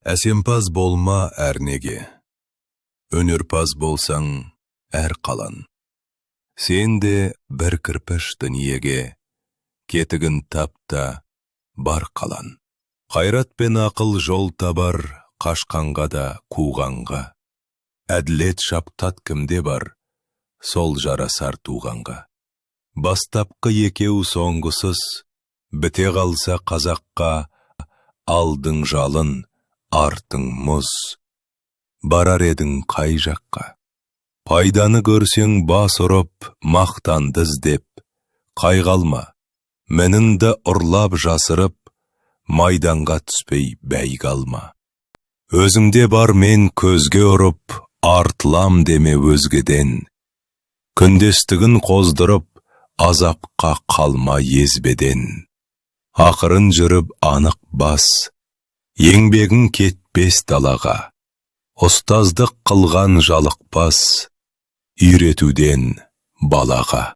Әсемпаз болма әрнеге, өнерпаз болсаң әр қалан. Сен де бір кірпіш дүниеге, кетігін тапта бар қалан. Қайрат пен ақыл жол табар, қашқанға да қуғанға. Әділет шаптат кімде бар, сол жарасар туғанға. Бастапқы екеу соңғысыз, біте қалса қазаққа, алдың жалын, артың мұз. Барар едің қай жаққа? Пайданы көрсең бас ұрып, мақтанды іздеп. Қайғалма, мініңді ұрлап жасырып, майданға түспей бәйге алма. Өзіңде бар мен көзге ұрып, артылам деме өзгеден. Күндестігін қоздырып, азапқа қалма езбеден. Ақырын жүріп анық бас, еңбегің кетпес далаға. Ұстаздық қылған жалықпас, үйретуден балаға.